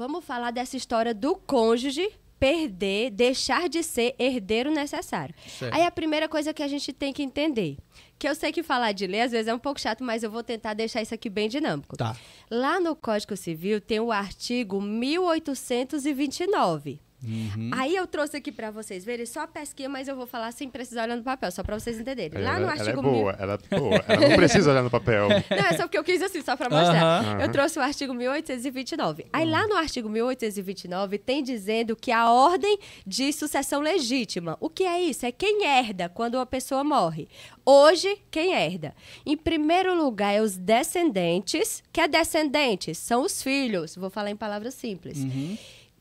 Vamos falar dessa história do cônjuge perder, deixar de ser herdeiro necessário. Certo. Aí a primeira coisa que a gente tem que entender, que eu sei que falar de lei às vezes é um pouco chato, mas eu vou tentar deixar isso aqui bem dinâmico. Tá. Lá no Código Civil tem o artigo 1829. Aí eu trouxe aqui para vocês verem só a pesquinha, mas eu vou falar sem precisar olhar no papel, só para vocês entenderem. Lá no artigo ela é boa, ela não precisa olhar no papel. Não, é só porque eu quis assim, só para mostrar. Eu trouxe o artigo 1829. Aí lá no artigo 1829 tem dizendo que a ordem de sucessão legítima. O que é isso? É quem herda quando uma pessoa morre. Hoje, quem herda? Em primeiro lugar, é os descendentes. Que é descendentes? São os filhos. Vou falar em palavras simples.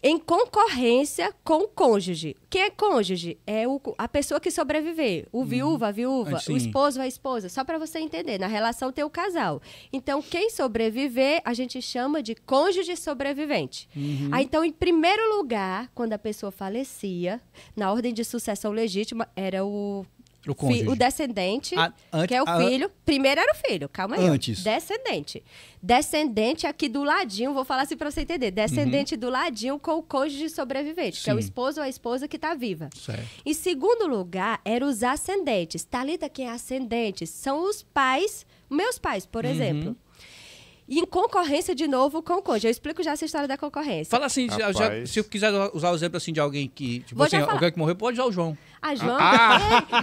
Em concorrência com o cônjuge. Quem é cônjuge? É a pessoa que sobreviver. O viúva, a viúva, Sim. o esposo, a esposa. Só para você entender, na relação tem o casal. Então, quem sobreviver, a gente chama de cônjuge sobrevivente. Aí, então, em primeiro lugar, quando a pessoa falecia, na ordem de sucessão legítima, era o cônjuge. o descendente, que é o filho. Primeiro era o filho, calma aí. Antes. Descendente. Descendente aqui do ladinho, vou falar assim pra você entender. Descendente do ladinho com o cônjuge sobrevivente, que é o esposo ou a esposa que tá viva. Certo. Em segundo lugar, eram os ascendentes. Thalita, quem é ascendentes? São os pais, meus pais, por exemplo. E em concorrência, de novo, com o cônjuge. Eu explico já essa história da concorrência. Fala assim, se eu quiser usar o exemplo assim de alguém que, tipo Vou assim, já falar. alguém que morreu, pode usar o João. Ah, João?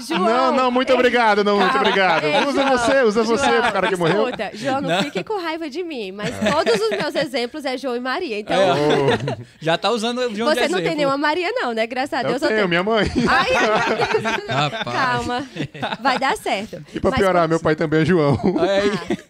João. Não, não, muito obrigado, não, muito obrigado. Usa você pro cara que morreu. Escuta, João, não fique com raiva de mim, mas todos os meus exemplos é João e Maria, então... Já tá usando o João de Você não exemplo. tem nenhuma Maria não, né? Graças a Deus Eu tenho, minha mãe. Ai, meu Deus. Rapaz. Calma, vai dar certo. E pra piorar, meu pai também é João.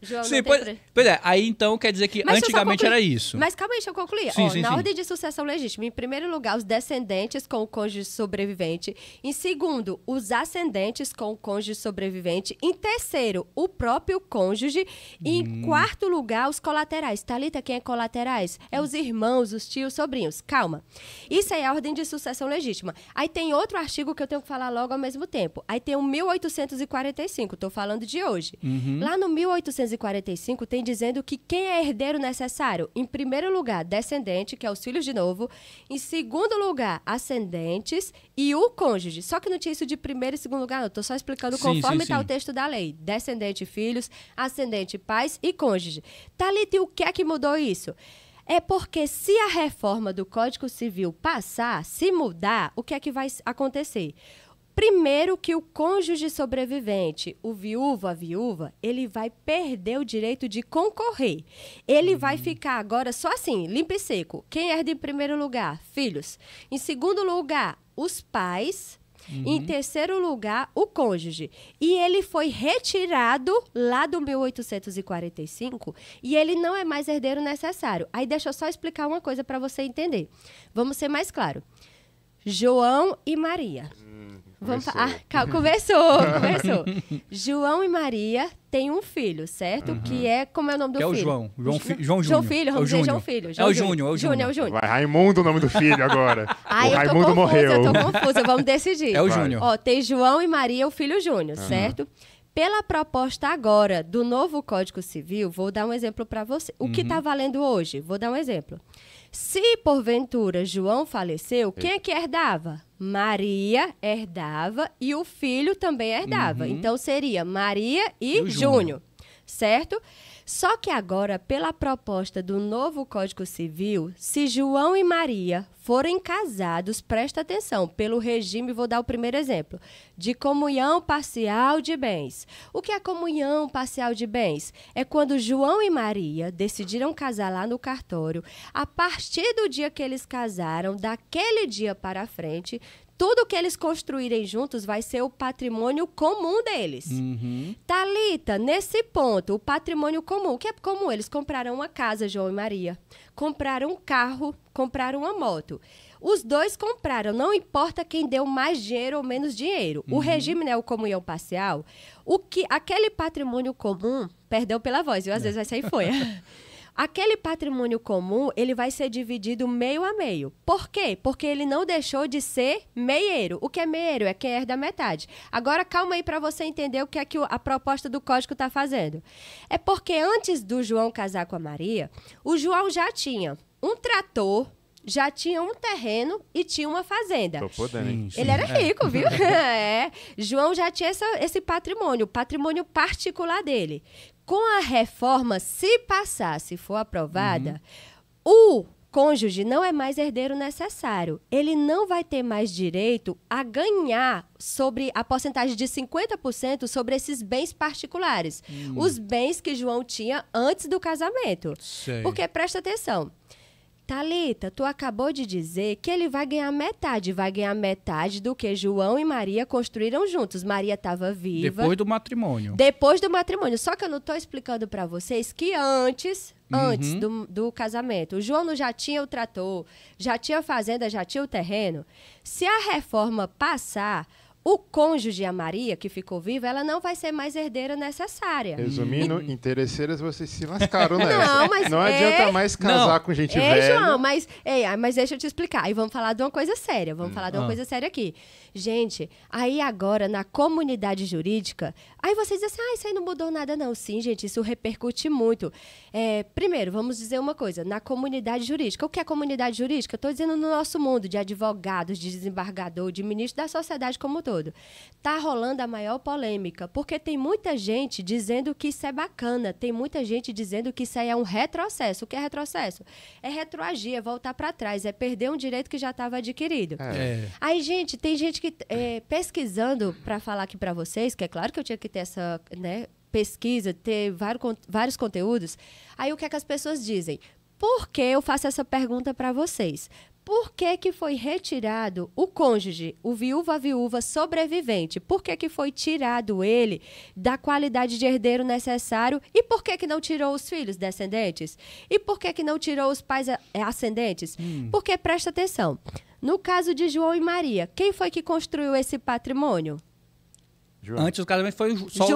João, Sim, não tem pois é, aí então quer dizer que Mas deixa eu só antigamente concluir. era isso. Mas calma aí, deixa eu concluir. Sim, Ó, sim, na sim. ordem de sucessão legítima, em primeiro lugar, os descendentes com o cônjuge sobrevivente. Em segundo, os ascendentes com o cônjuge sobrevivente. Em terceiro, o próprio cônjuge. E em quarto lugar, os colaterais. Thalita, quem é colaterais? É os irmãos, os tios, sobrinhos. Calma. Isso aí é a ordem de sucessão legítima. Aí tem outro artigo que eu tenho que falar logo ao mesmo tempo. Aí tem o 1845, estou falando de hoje. Lá no 1845 tem dizendo que quem é herdeiro necessário? Em primeiro lugar, descendente, que é os filhos de novo. Em segundo lugar, ascendentes e o cônjuge. Só que não tinha isso de primeiro e segundo lugar, não. Estou só explicando conforme está o texto da lei. Descendente, filhos, ascendente, pais e cônjuge. Thalita, e o que é que mudou isso? É porque se a reforma do Código Civil passar, se mudar, o que é que vai acontecer? Primeiro que o cônjuge sobrevivente, o viúvo, a viúva, ele vai perder o direito de concorrer. Ele vai ficar agora só assim, limpo e seco. Quem herda em primeiro lugar? Filhos. Em segundo lugar, os pais. Em terceiro lugar, o cônjuge. E ele foi retirado lá do 1845 e ele não é mais herdeiro necessário. Aí deixa eu só explicar uma coisa para você entender. Vamos ser mais claro. João e Maria. Começou. João e Maria têm um filho, certo? Que é, como é o nome do Que é o filho? João. João Júnior. João Filho, vamos dizer João Filho. É o Júnior. Júnior. Vai, Raimundo o nome do filho agora. Ai, O Raimundo morreu. Eu tô confusa, vamos decidir. É o Júnior. Ó, tem João e Maria, o filho Júnior, certo? Pela proposta agora do novo Código Civil, vou dar um exemplo para você. O que está valendo hoje? Vou dar um exemplo. Se, porventura, João faleceu, quem é que herdava? Maria herdava e o filho também herdava. Então, seria Maria e Júnior, certo? Só que agora, pela proposta do novo Código Civil, se João e Maria forem casados, presta atenção, pelo regime, vou dar o primeiro exemplo, de comunhão parcial de bens. O que é comunhão parcial de bens? É quando João e Maria decidiram casar lá no cartório. A partir do dia que eles casaram, daquele dia para frente, tudo que eles construírem juntos vai ser o patrimônio comum deles. Thalita, nesse ponto, o patrimônio comum, o que é comum? Eles compraram uma casa, João e Maria. Compraram um carro, compraram uma moto. Os dois compraram, não importa quem deu mais dinheiro ou menos dinheiro. O regime, né, o comunhão parcial, aquele patrimônio comum, perdão pela voz, viu? Às vezes vai sair folha. Aquele patrimônio comum, ele vai ser dividido meio a meio. Por quê? Porque ele não deixou de ser meieiro. O que é meieiro? É quem herda metade. Agora, calma aí para você entender o que é que a proposta do Código está fazendo. É porque antes do João casar com a Maria, o João já tinha um trator, já tinha um terreno e tinha uma fazenda. Tô podendo, hein? Ele era rico, viu? João já tinha esse patrimônio particular dele. Com a reforma, se passar, se for aprovada, o cônjuge não é mais herdeiro necessário. Ele não vai ter mais direito a ganhar sobre a porcentagem de 50% sobre esses bens particulares. Os bens que João tinha antes do casamento. Sei. Porque, presta atenção, Thalita, tu acabou de dizer que ele vai ganhar metade do que João e Maria construíram juntos. Maria estava viva. Depois do matrimônio. Depois do matrimônio. Só que eu não estou explicando para vocês que antes do casamento, o João não já tinha o trator, já tinha a fazenda, já tinha o terreno. Se a reforma passar, o cônjuge, a Maria, que ficou viva, ela não vai ser mais herdeira necessária. Resumindo, interesseiras vocês se lascaram nessa. Não adianta mais casar Não. com gente velha. João, mas deixa eu te explicar. Aí vamos falar de uma coisa séria. Vamos falar de uma coisa séria aqui. Gente, aí agora, na comunidade jurídica, aí vocês dizem assim, isso aí não mudou nada não. Sim, gente, isso repercute muito. Primeiro, vamos dizer uma coisa. Na comunidade jurídica, o que é comunidade jurídica? Estou dizendo no nosso mundo, de advogados, de desembargador, de ministro da sociedade como um todo. Tá rolando a maior polêmica, porque tem muita gente dizendo que isso é bacana, tem muita gente dizendo que isso aí é um retrocesso. O que é retrocesso? É retroagir, é voltar para trás, é perder um direito que já estava adquirido. Aí, gente, tem gente que pesquisando para falar aqui para vocês, que é claro que eu tinha que ter essa, pesquisa, ter vários conteúdos. Aí o que é que as pessoas dizem? Por que eu faço essa pergunta para vocês? Por que foi retirado o cônjuge, o viúvo, a viúva sobrevivente? Por que foi tirado ele da qualidade de herdeiro necessário? E por que não tirou os filhos descendentes? E por que não tirou os pais ascendentes? Porque, presta atenção, no caso de João e Maria, quem foi que construiu esse patrimônio? João. Antes do casamento foi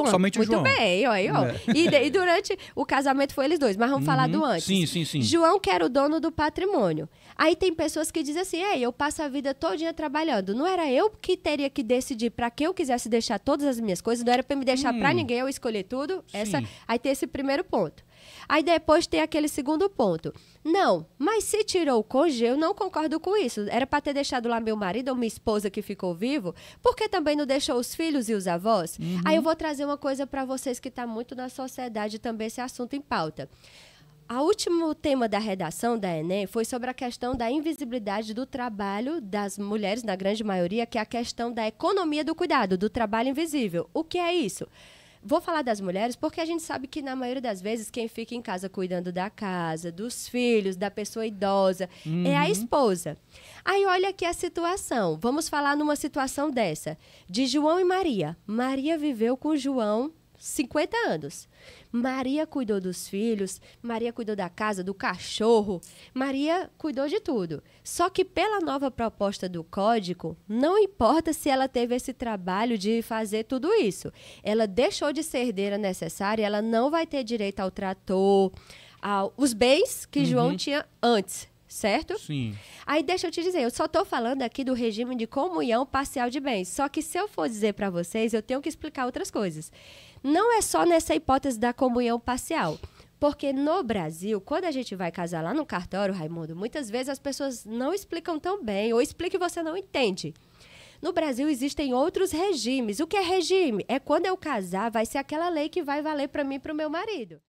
somente o João. Muito bem, ó. E durante o casamento foi eles dois, mas vamos falar do antes. Sim. João que era o dono do patrimônio. Aí tem pessoas que dizem assim, eu passo a vida todinha trabalhando. Não era eu que teria que decidir para que eu quisesse deixar todas as minhas coisas, não era para me deixar para ninguém, eu escolher tudo. Aí tem esse primeiro ponto. Aí depois tem aquele segundo ponto. Não, mas se tirou o cônjuge, eu não concordo com isso. Era para ter deixado lá meu marido ou minha esposa que ficou vivo, por que também não deixou os filhos e os avós? Aí eu vou trazer uma coisa para vocês que está muito na sociedade também, esse assunto em pauta. O último tema da redação da Enem foi sobre a questão da invisibilidade do trabalho das mulheres, na grande maioria, que é a questão da economia do cuidado, do trabalho invisível. O que é isso? Vou falar das mulheres porque a gente sabe que, na maioria das vezes, quem fica em casa cuidando da casa, dos filhos, da pessoa idosa, é a esposa. Aí, olha aqui a situação. Vamos falar numa situação dessa, de João e Maria. Maria viveu com João 50 anos. Maria cuidou dos filhos, Maria cuidou da casa, do cachorro, Maria cuidou de tudo. Só que pela nova proposta do Código, não importa se ela teve esse trabalho de fazer tudo isso. Ela deixou de ser herdeira necessária, ela não vai ter direito ao trator, aos bens que João tinha antes. Certo? Sim. Aí deixa eu te dizer, eu só estou falando aqui do regime de comunhão parcial de bens. Só que se eu for dizer para vocês, eu tenho que explicar outras coisas. Não é só nessa hipótese da comunhão parcial. Porque no Brasil, quando a gente vai casar lá no cartório, Raimundo, muitas vezes as pessoas não explicam tão bem, ou explicam e você não entende. No Brasil existem outros regimes. O que é regime? É quando eu casar, vai ser aquela lei que vai valer para mim e para o meu marido.